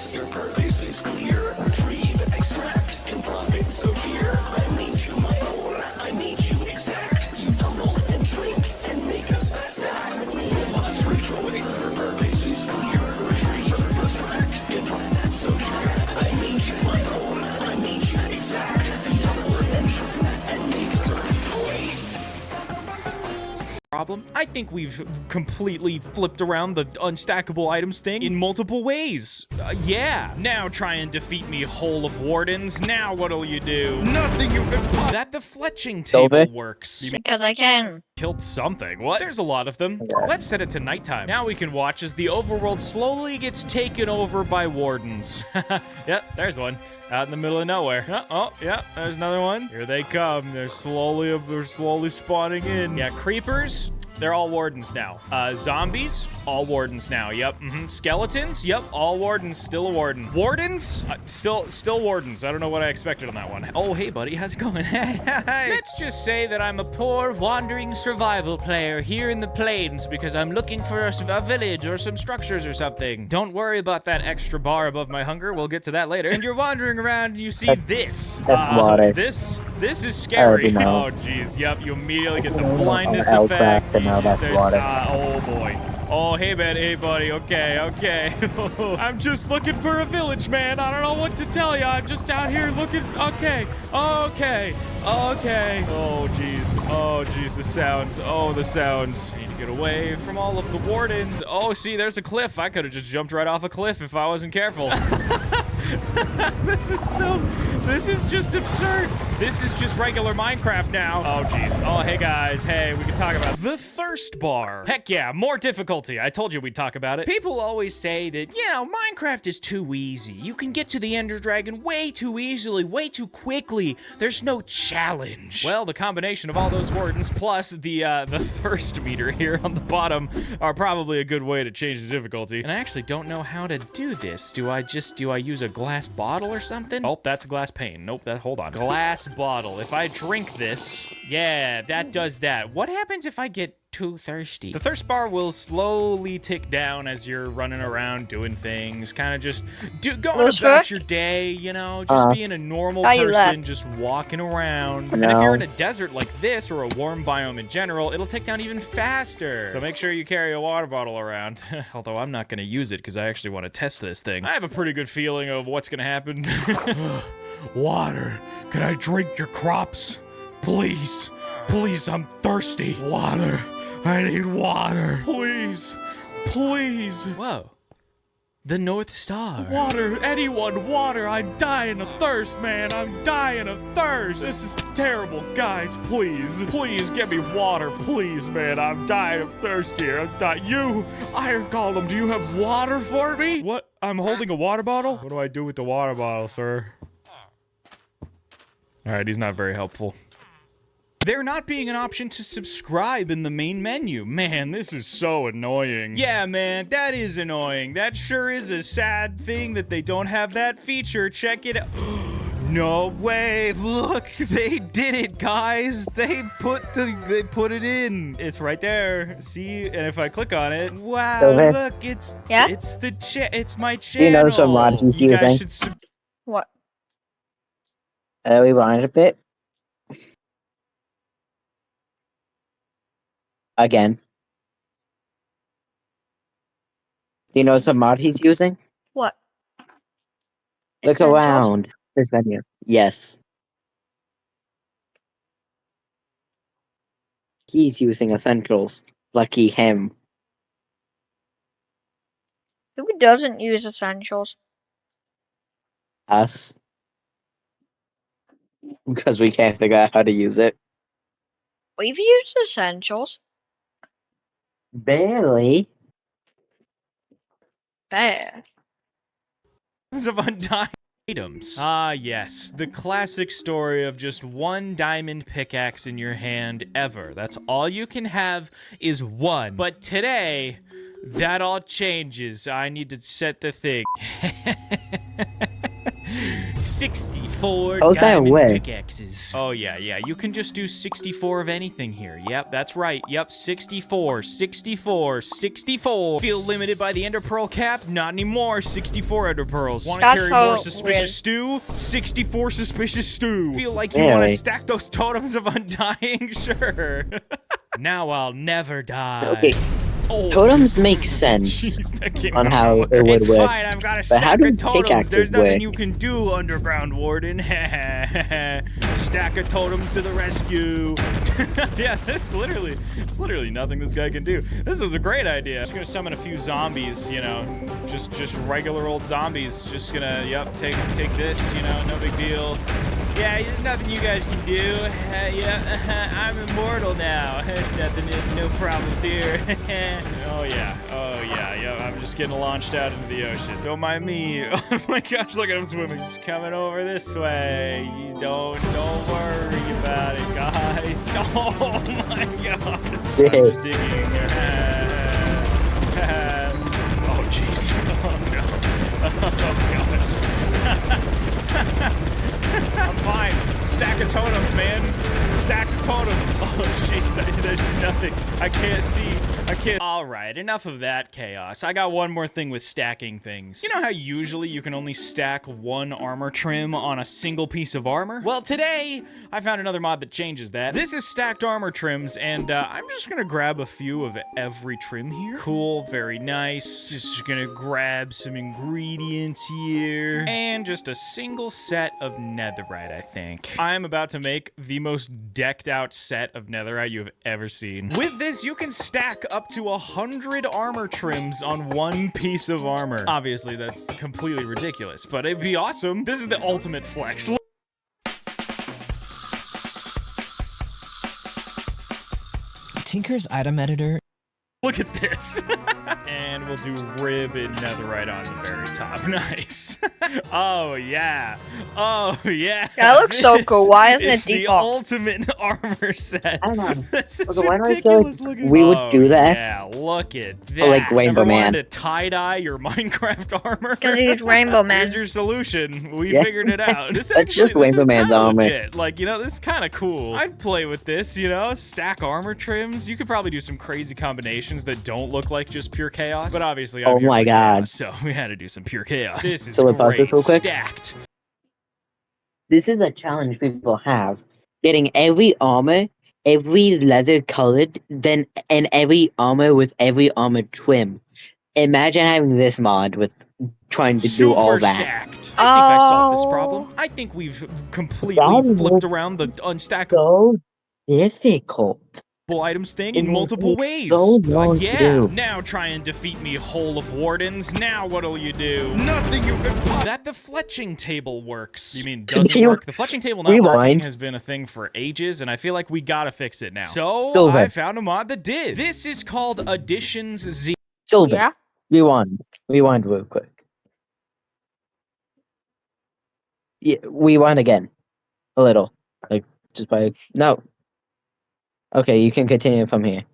Yes, your purpose is clear. Retrieve, extract, and profit. So here, I made you my own. I made you exact. You tumble and drink and make us that sad. You must rejoice. Your purpose is clear. Retrieve, extract, and profit. So here, I made you my own. I made you exact. You tumble and drink and make us that choice. Problem? I think we've completely flipped around the unstackable items thing in multiple ways. Yeah. Now try and defeat me, Hole of Wardens. Now what'll you do? Nothing you can pop. That the fletching table works. You Because I can. killed something. What? There's a lot of them. Let's set it to nighttime. Now we can watch as the overworld slowly gets taken over by wardens. Yep, there's one. Out in the middle of nowhere. Oh, yeah, there's another one. Here they come. They're slowly spawning in. Yeah, creepers. They're all wardens now. Zombies, all wardens now. Yep. Skeletons, yep, all wardens. Still a warden. Wardens, still wardens. I don't know what I expected on that one. Oh, hey, buddy, how's it going? Hey. Let's just say that I'm a poor wandering survival player here in the plains because I'm looking for a village or some structures or something. Don't worry about that extra bar above my hunger. We'll get to that later. And you're wandering around and you see this. That's water. This is scary. know. Oh, geez. Yep, you immediately get the blindness L effect. craft, and now that's There's, water. oh, boy. Oh, hey, man. Hey, buddy. Okay. I'm just looking for a village, man. I don't know what to tell you. I'm just out here looking. Okay. Oh, jeez. The sounds. Oh, the sounds. I need to get away from all of the wardens. Oh, see, there's a cliff. I could have just jumped right off a cliff if I wasn't careful. This is just absurd. This is just regular Minecraft now. Oh, jeez. Oh, hey, guys. Hey, we can talk about the thirst bar. Heck yeah, more difficulty. I told you we'd talk about it. People always say that, Minecraft is too easy. You can get to the Ender Dragon way too easily, way too quickly. There's no challenge. Well, the combination of all those wardens plus the thirst meter here on the bottom are probably a good way to change the difficulty. And I actually don't know how to do this. Do I use a glass bottle or something? Oh, that's a glass pane. Nope, hold on. Glass bottle. If I drink this, yeah, that does that. What happens if I get too thirsty? The thirst bar will slowly tick down as you're running around doing things, kind of just going about your day, just being a normal person, just walking around. And if you're in a desert like this or a warm biome in general, it'll tick down even faster. So make sure you carry a water bottle around. Although I'm not going to use it because I actually want to test this thing. I have a pretty good feeling of what's going to happen. Water. Can I drink your crops? Please. Please, I'm thirsty. Water. I need water. Please. Whoa. The North Star. Water. Anyone. Water. I'm dying of thirst, man. I'm dying of thirst. This is terrible. Guys, please. Please get me water. Please, man. I'm dying of thirst here. I'm dying. You, Iron Golem, do you have water for me? What? I'm holding a water bottle? What do I do with the water bottle, sir? All right, he's not very helpful. There not being an option to subscribe in the main menu. Man, this is so annoying. Yeah, man, that is annoying. That sure is a sad thing that they don't have that feature. Check it out. No way. Look, they did it, guys. They put it in. It's right there. See? And if I click on it, wow, look, it's my channel. You know some mod he's You guys using? should What? We wind a bit. Again. Do you know some mod he's using? What? Look Essentials? around this menu. Yes. He's using Essentials. Lucky him. Who doesn't use essentials? Us. Because we can't figure out how to use it. We've used essentials. Barely. Bad. of undying items. Ah, yes, the classic story of just one diamond pickaxe in your hand ever. That's all you can have is one. But today, that all changes. I need to set the thing. 64 Oh, that diamond way. pickaxes. Oh, yeah. You can just do 64 of anything here. Yep, that's right. Yep, 64, 64, 64. Feel limited by the ender pearl cap? Not anymore. 64 ender pearls. Want to That's carry so more suspicious weird. stew? 64 suspicious stew. Feel like you want to Really? stack those totems of undying? Sure. Now I'll never die. Okay, Oh. totems make sense Jeez, that came on out how of it would It's work. fine, I've got a But how stack do of totems. pickaxes There's nothing work? you can do, Underground Warden. Stack of totems to the rescue. Yeah, it's literally nothing this guy can do. This is a great idea. Just gonna summon a few zombies, you know, just regular old zombies. Just gonna, yep, take this, you know, no big deal. Yeah, there's nothing you guys can do. Yeah, I'm immortal now. There's nothing, no problems here. Oh yeah, I'm just getting launched out into the ocean. Don't mind me. Oh my gosh, look at him swimming. He's coming over this way. You don't worry about it, guys. Oh my gosh. I'm just digging. Oh jeez. Oh no. Oh gosh. I'm fine. Stack of totems, man. Stack of totems. Oh, jeez. There's nothing. I can't see. I can't. All right, enough of that chaos. I got one more thing with stacking things. You know how usually you can only stack one armor trim on a single piece of armor? Well, today I found another mod that changes that. This is stacked armor trims, and I'm just gonna grab a few of every trim here. Cool, very nice. Just gonna grab some ingredients here, and just a single set of netherite, I think. I'm about to make the most decked out set of netherite you have ever seen. With this, you can stack up to 100 armor trims on one piece of armor. Obviously, that's completely ridiculous, but it'd be awesome. This is the ultimate flex. Tinker's item editor. Look at this. And we'll do rib and netherite on the very top. Nice. Oh, yeah. Oh, yeah. That looks so cool. Why isn't It's it the default? ultimate armor set. I don't know. This is Okay, why do I feel ridiculous like looking. we would Oh, do that? Yeah, look at that. Or like Rainbow Ever Man. wanted to tie-dye your Minecraft armor? Because he's Rainbow Man. Here's your solution. We Yeah. figured it out. This That's just Rainbow is Man's kinda armor. legit. Like, you know, this is kind of cool. I'd play with this, you know, stack armor trims. You could probably do some crazy combinations that don't look like just pure chaos. But obviously, I'm Oh here my for God. chaos, so we had to do some pure chaos. This is So we'll pause this great. real quick? Stacked. This is a challenge people have. Getting every armor, every leather colored, then and every armor with every armor trim. Imagine having this mod with trying to do all Super that. Stacked. I think I solved this Oh. problem. I think we've completely That flipped was around the unstackable So difficult. items thing It in multiple takes ways. so long to Yeah. do. Now try and defeat me, Hole of Wardens. Now what'll you do? Nothing you can pop. That the fletching table works. You mean doesn't you work? The fletching table not working rewind? has been a thing for ages, and I feel like we gotta fix it now. So Silver. I found a mod that did. This is called Additions Z. Silver. Yeah. Rewind. Rewind real quick. Yeah, rewind again. A little. Like just by no. Okay, you can continue from here.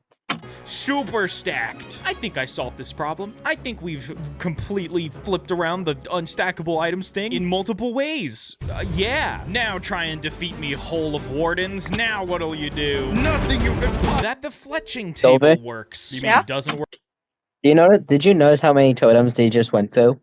Super stacked. I think I solved this problem. I think we've completely flipped around the unstackable items thing in multiple ways. Yeah. Now try and defeat me, Hole of Wardens. Now what'll you do? Nothing you can pop. That the fletching table Silver? works. You mean Yeah. it doesn't work? Do you know? Did you notice how many totems they just went through?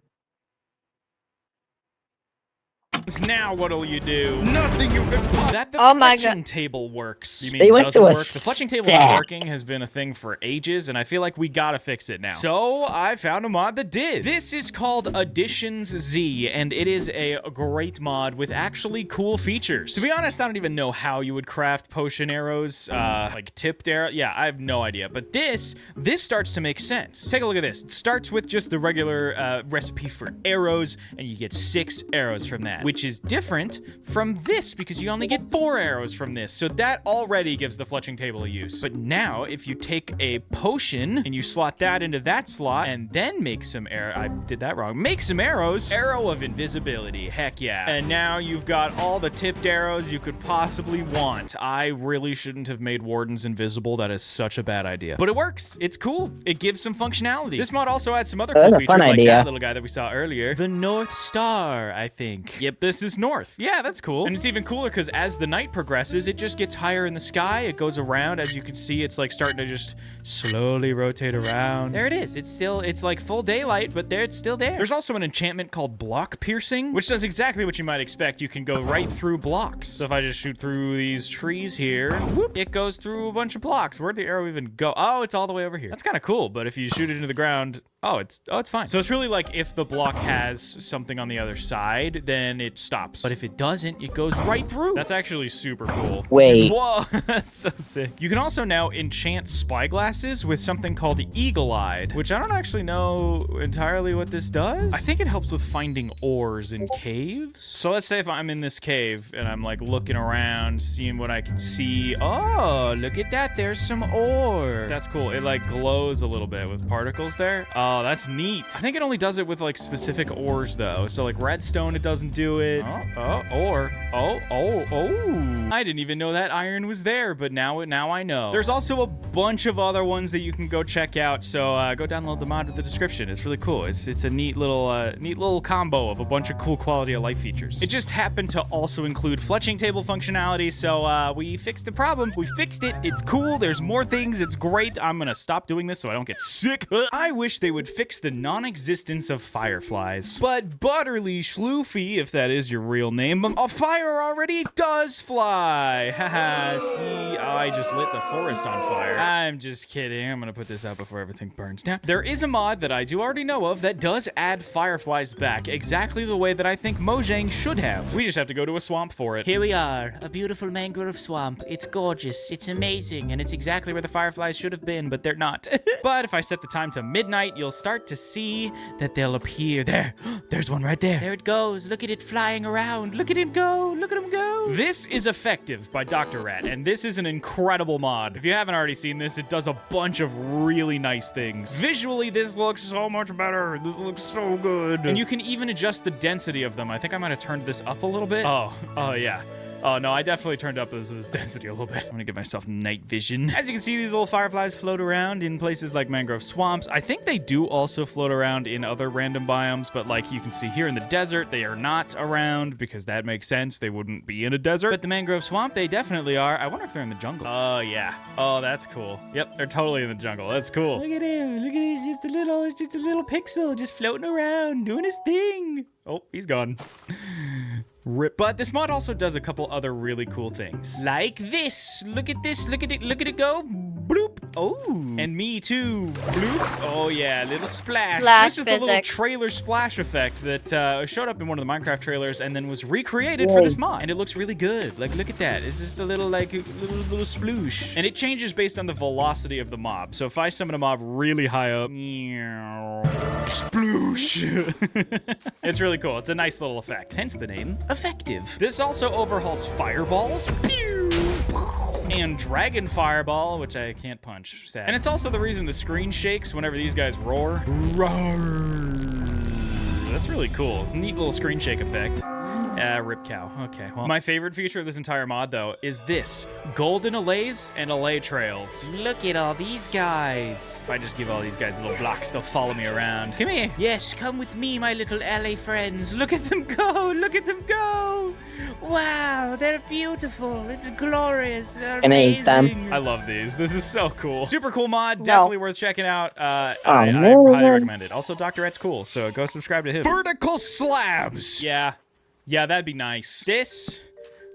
Now what'll you do? Nothing you can pop. That the Oh my fletching table works. You mean They it went doesn't to a work? The fletching table not stack. working has been a thing for ages, and I feel like we gotta fix it now. So I found a mod that did. This is called Additions Z, and it is a great mod with actually cool features. To be honest, I don't even know how you would craft potion arrows, like tipped arrow. Yeah, I have no idea. But this starts to make sense. Take a look at this. It starts with just the regular recipe for arrows, and you get 6 arrows from that, which is different from this because you only get 4 arrows from this. So that already gives the fletching table a use. But now, if you take a potion and you slot that into that slot and then make some arrow, I did that wrong. Make some arrows. Arrow of invisibility. Heck yeah. And now you've got all the tipped arrows you could possibly want. I really shouldn't have made wardens invisible. That is such a bad idea. But it works. It's cool. It gives some functionality. This mod also adds some other cool That's a features fun like idea. that little guy that we saw earlier. The North Star, I think. Yep, This is north. Yeah, that's cool. And it's even cooler because as the night progresses, it just gets higher in the sky. It goes around. As you can see, it's like starting to just slowly rotate around. There it is. It's like full daylight, but it's still there. There's also an enchantment called block piercing, which does exactly what you might expect. You can go right through blocks. So if I just shoot through these trees here, whoop, it goes through a bunch of blocks. Where'd the arrow even go? Oh, it's all the way over here. That's kind of cool, but if you shoot it into the ground, it's fine. So it's really like if the block has something on the other side, then it stops. But if it doesn't, it goes right through. That's actually super cool. Wait. Whoa, that's so sick. You can also now enchant spyglasses with something called Eagle-Eyed, which I don't actually know entirely what this does. I think it helps with finding ores in caves. So let's say if I'm in this cave and I'm like looking around, seeing what I can see. Oh, look at that. There's some ore. That's cool. It like glows a little bit with particles there. Oh, that's neat. I think it only does it with like specific ores though. So like redstone, it doesn't do it. I didn't even know that iron was there, but now I know. There's also a bunch of other ones that you can go check out. So go download the mod with the description. It's really cool. It's a neat little combo of a bunch of cool quality of life features. It just happened to also include fletching table functionality. So we fixed the problem. We fixed it. It's cool. There's more things. It's great. I'm gonna stop doing this so I don't get sick. I wish they would fix the non-existence of fireflies. But Butterly Schloofy, if that is your real name, a fire already does fly. Haha, see, I just lit the forest on fire. I'm just kidding. I'm gonna put this out before everything burns down. There is a mod that I do already know of that does add fireflies back exactly the way that I think Mojang should have. We just have to go to a swamp for it. Here we are, a beautiful mangrove swamp. It's gorgeous, it's amazing, and it's exactly where the fireflies should have been, but they're not. But if I set the time to midnight, you'll start to see that they'll appear. There's one right there. There it goes. Look at it flying around. Look at him go. Look at him go. This is Effective by Dr. Rat, and this is an incredible mod. If you haven't already seen this, it does a bunch of really nice things. Visually, this looks so much better. This looks so good. And you can even adjust the density of them. I think I might have turned this up a little bit. Oh yeah. Oh, no, I definitely turned up this density a little bit. I'm gonna give myself night vision. As you can see, these little fireflies float around in places like mangrove swamps. I think they do also float around in other random biomes, but like you can see here in the desert, they are not around because that makes sense. They wouldn't be in a desert. But the mangrove swamp, they definitely are. I wonder if they're in the jungle. Oh, yeah. Oh, that's cool. Yep, they're totally in the jungle. That's cool. Look at him. Look at him. It's just a little pixel just floating around, doing his thing. Oh, he's gone. Rip. But this mod also does a couple other really cool things. Like this. Look at this. Look at it. Look at it go. Bloop. Oh. And me too. Bloop. Oh, yeah. Little splash. This is the little trailer splash effect that showed up in one of the Minecraft trailers and then was recreated for this mod. And it looks really good. Like, look at that. It's just a little, like, little sploosh. And it changes based on the velocity of the mob. So if I summon a mob really high up, sploosh. It's really cool. It's a nice little effect. Hence the name Effective. This also overhauls fireballs. Pew! And Dragon Fireball, which I can't punch, sad. And it's also the reason the screen shakes whenever these guys roar. Roar. That's really cool. Neat little screen shake effect. Rip cow. Okay, well. My favorite feature of this entire mod, though, is this. Golden allays and allay trails. Look at all these guys. If I just give all these guys little blocks, they'll follow me around. Come here. Yes, come with me, my little alley friends. Look at them go. Look at them go. Wow, they're beautiful. It's glorious. They're amazing. I love these. This is so cool. Super cool mod. Definitely worth checking out. I highly recommend it. Also, Dr. Ed's cool, so go subscribe to him. Vertical slabs. Yeah, that'd be nice.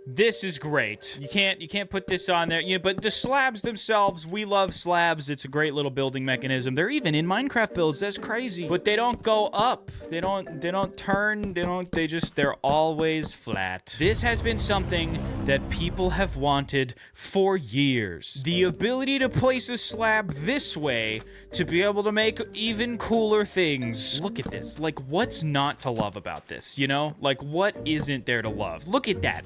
This is great. You can't put this on there. Yeah, but the slabs themselves, we love slabs. It's a great little building mechanism. They're even in Minecraft builds. That's crazy. But they don't go up. They don't turn. They're always flat. This has been something that people have wanted for years. The ability to place a slab this way to be able to make even cooler things. Look at this. Like, what's not to love about this, you know? Like, what isn't there to love? Look at that.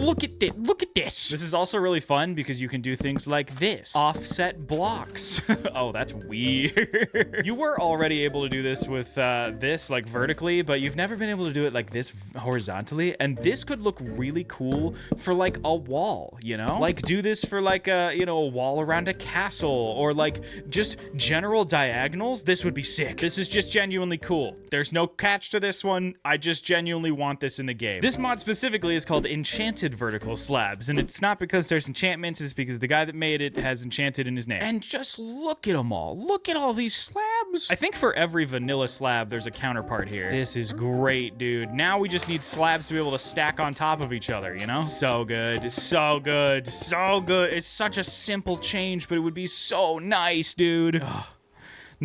Look at this. Look at this. This is also really fun because you can do things like this. Offset blocks. Oh, that's weird. You were already able to do this with this, like, vertically, but you've never been able to do it like this horizontally. And this could look really cool for, like, a wall, you know? Like, do this for, like, a wall around a castle, or, like, just general diagonals. This would be sick. This is just genuinely cool. There's no catch to this one. I just genuinely want this in the game. This mod specifically is called Enchanted Vertical Slabs, and it's not because there's enchantments, it's because the guy that made it has enchanted in his name. And just look at them all. Look at all these slabs. I think for every vanilla slab, there's a counterpart here. This is great, dude. Now we just need slabs to be able to stack on top of each other, you know? So good. So good. So good. It's such a simple change, but it would be so nice, dude.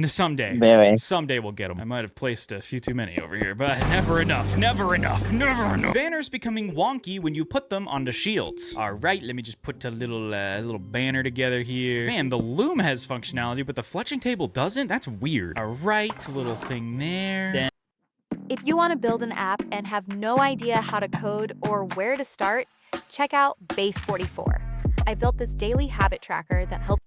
Someday. Very. Someday we'll get them. I might have placed a few too many over here, but never enough. Never enough. Never enough. Banners becoming wonky when you put them onto shields. All right, let me just put a little banner together here. Man, the loom has functionality, but the fletching table doesn't? That's weird. All right, little thing there. Then If you want to build an app and have no idea how to code or where to start, check out Base44. I built this daily habit tracker that helps.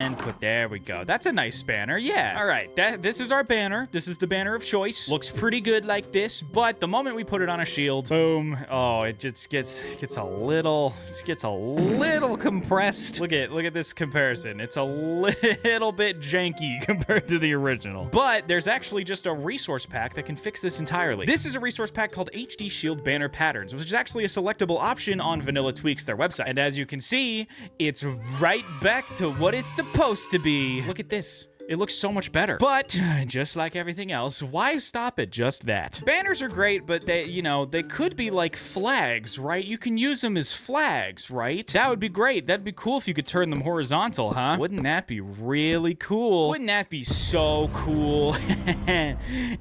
and there we go. That's a nice banner. Yeah. All right. This is our banner. This is the banner of choice. Looks pretty good like this, but the moment we put it on a shield, boom. Oh, it just gets a little compressed. Look at this comparison. It's a little bit janky compared to the original. But there's actually just a resource pack that can fix this entirely. This is a resource pack called HD Shield Banner Patterns, which is actually a selectable option on Vanilla Tweaks, their website. And as you can see, it's right back to what it's supposed to be. Look at this. It looks so much better. But just like everything else, why stop at just that? Banners are great, but they could be like flags, right? You can use them as flags, right? That would be great. That'd be cool if you could turn them horizontal, huh? Wouldn't that be really cool? Wouldn't that be so cool?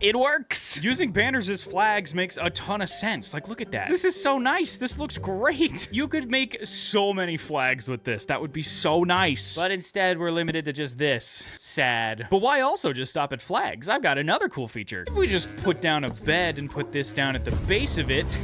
It works. Using banners as flags makes a ton of sense. Like, look at that. This is so nice. This looks great. You could make so many flags with this. That would be so nice. But instead, we're limited to just this. Sad. But why also just stop at flags? I've got another cool feature. If we just put down a bed and put this down at the base of it,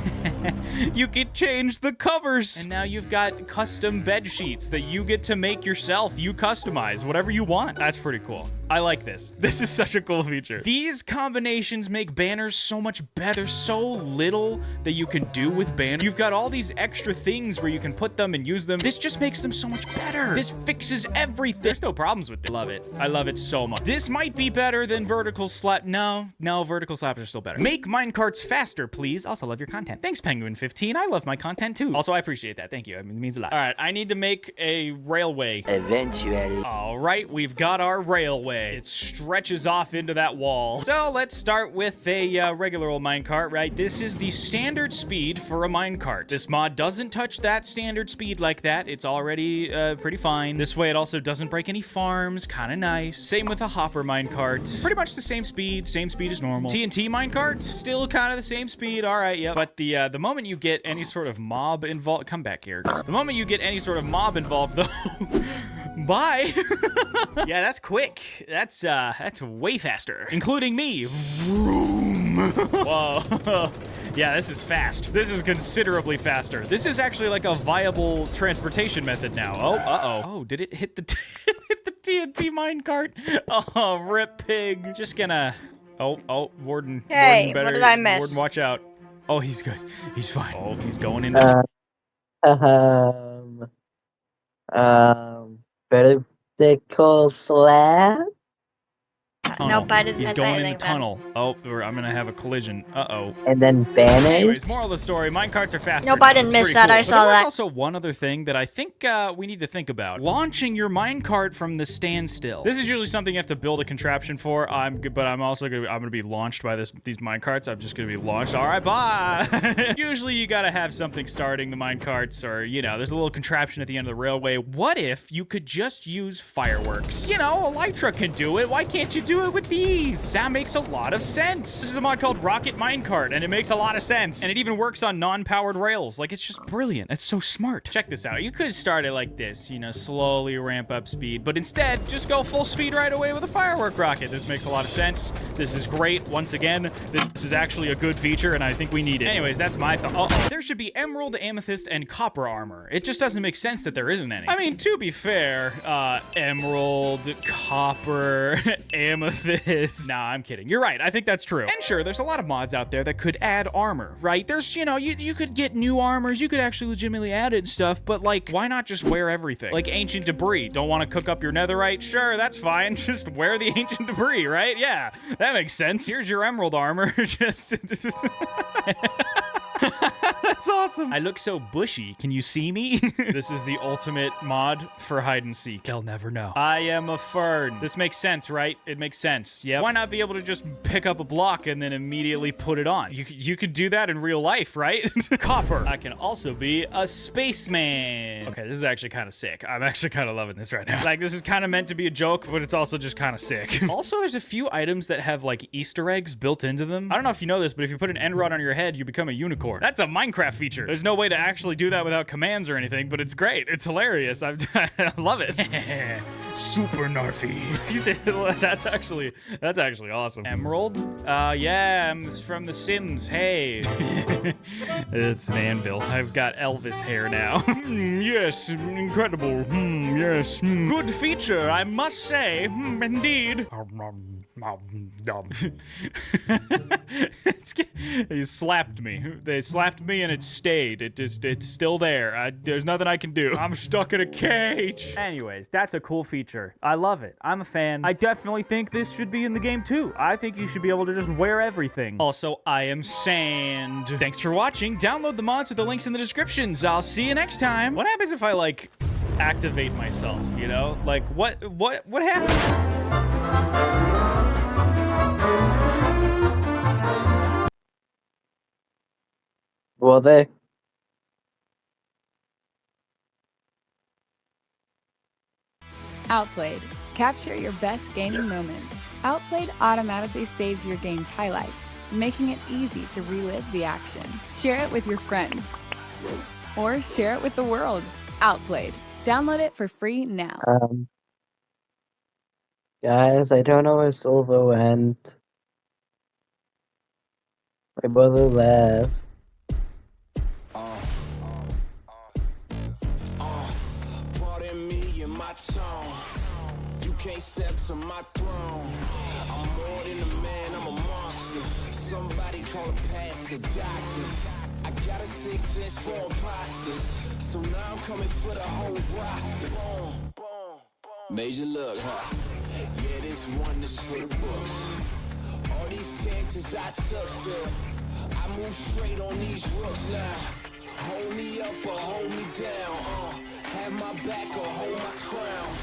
you can change the covers. And now you've got custom bed sheets that you get to make yourself. You customize whatever you want. That's pretty cool. I like this. This is such a cool feature. These combinations make banners so much better. There's so little that you can do with banners. You've got all these extra things where you can put them and use them. This just makes them so much better. This fixes everything. There's no problems with it. Love it. I love it so much. This might be better than vertical slab. No, vertical slabs are still better. Make minecarts faster, please. Also love your content. Thanks, Penguin15. I love my content too. Also, I appreciate that. Thank you. I mean, it means a lot. All right, I need to make a railway. Eventually. All right, we've got our railway. It stretches off into that wall. So let's start with a regular old minecart, right? This is the standard speed for a minecart. This mod doesn't touch that standard speed like that. It's already pretty fine. This way it also doesn't break any farms. Kind of nice. Same with a hopper minecart. Pretty much the same speed as normal. TNT minecart, still kind of the same speed. All right, yep. But the moment you get any sort of mob involved, come back here. The moment you get any sort of mob involved, though, bye. Yeah, that's quick. That's way faster, including me. Vroom. Whoa. Yeah, this is fast. This is considerably faster. This is actually like a viable transportation method now. Oh, uh-oh. Oh, did it hit the hit the TNT minecart? Oh, rip pig. Just gonna... Oh, Warden. Hey, Warden better, what did I miss? Warden, watch out. Oh, he's good. He's fine. Oh, he's going into... Vertical slab? Nope, I didn't He's miss going in anything the then. tunnel. Oh, I'm gonna have a collision. Uh-oh. And then banners? Anyways, moral of the story, minecarts are faster. Nope, now. I didn't It's miss pretty that. cool. I But saw there was that. also one other thing that I think we need to think about. Launching your minecart from the standstill. This is usually something you have to build a contraption for. But I'm also gonna be launched by these minecarts. I'm just gonna be launched. All right, bye. Usually you gotta have something starting the minecarts, or there's a little contraption at the end of the railway. What if you could just use fireworks? Elytra can do it. Why can't you do do it with these. That makes a lot of sense. This is a mod called Rocket Minecart, and it makes a lot of sense. And it even works on non-powered rails. Like, it's just brilliant. It's so smart. Check this out. You could start it like this, you know, slowly ramp up speed, but instead, just go full speed right away with a firework rocket. This makes a lot of sense. This is great. Once again, this is actually a good feature, and I think we need it. Anyways, that's my thought. Uh-oh. There should be emerald, amethyst, and copper armor. It just doesn't make sense that there isn't any. I mean, to be fair, emerald, copper, amethyst. Nah, I'm kidding. You're right. I think that's true. And sure, there's a lot of mods out there that could add armor, right? There's, you know, you could get new armors. You could actually legitimately add it and stuff, but like, why not just wear everything? Like ancient debris. Don't want to cook up your netherite? Sure, that's fine. Just wear the ancient debris, right? Yeah, that makes sense. Here's your emerald armor. just That's awesome. I look so bushy. Can you see me? This is the ultimate mod for hide and seek. They'll never know. I am a fern. This makes sense, right? It makes sense. Yeah. Why not be able to just pick up a block and then immediately put it on? You could do that in real life, right? Copper. I can also be a spaceman. Okay, this is actually kind of sick. I'm actually kind of loving this right now. Like, this is kind of meant to be a joke, but it's also just kind of sick. Also, there's a few items that have like Easter eggs built into them. I don't know if you know this, but if you put an end rod on your head, you become a unicorn. That's a Minecraft feature. There's no way to actually do that without commands or anything, but it's great. It's hilarious. I love it. Super Narfy. That's actually awesome. Emerald? Yeah, I'm from The Sims. Hey. It's an anvil. I've got Elvis hair now. Yes, incredible. Yes. Good feature, I must say. Indeed. He slapped me. They slapped me and it stayed. It's still there. There's nothing I can do. I'm stuck in a cage. Anyways, that's a cool feature. I love it. I'm a fan. I definitely think this should be in the game too. I think you should be able to just wear everything. Also, I am sand. Thanks for watching. Download the mods with the links in the descriptions. I'll see you next time. What happens if I like activate myself, you know? Like what happens? Well, they. Outplayed. Capture your best gaming moments. Outplayed automatically saves your game's highlights, making it easy to relive the action. Share it with your friends. Or share it with the world. Outplayed. Download it for free now. Guys, I don't know where Silver went. My brother left. Pardon me and my tone. You can't step to my throne. I'm more than a man, I'm a monster. Somebody call a pastor, doctor. I got a 6 sense for imposters. So now I'm coming for the whole roster. Boom, boom, boom. Major look, huh? Yeah, this one is for the books. All these chances I took still. I move straight on these rooks now. Hold me up or hold me down. Have my back or hold my crown.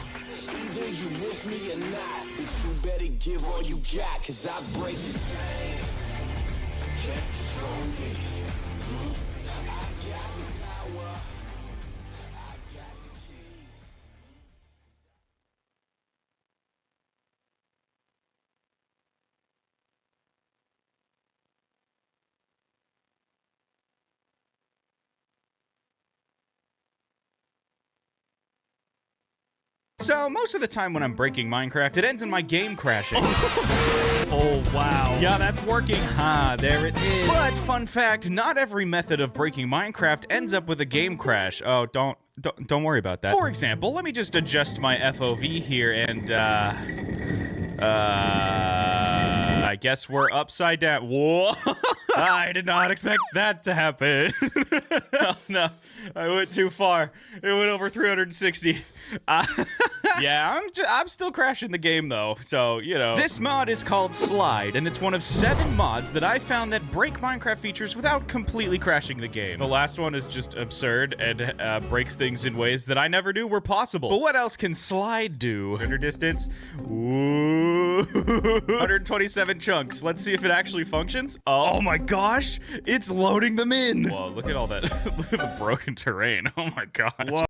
Either you with me or not, but you better give all you got, cause I break this game. Can't control me. I got the power. I got the keys. So, most of the time when I'm breaking Minecraft, it ends in my game crashing. Oh, wow. Yeah, that's working. There it is. But, fun fact, not every method of breaking Minecraft ends up with a game crash. Oh, don't worry about that. For example, let me just adjust my FOV here and, I guess we're upside down. Whoa! I did not expect that to happen. Oh, no, I went too far. It went over 360. Yeah, I'm still crashing the game though, so, you know. This mod is called Slide, and it's one of 7 mods that I found that break Minecraft features without completely crashing the game. The last one is just absurd and breaks things in ways that I never knew were possible. But what else can Slide do? Render distance? Ooh. 127 chunks. Let's see if it actually functions. Oh my gosh, it's loading them in. Whoa, look at all that. Look at the broken terrain. Oh my gosh. Whoa.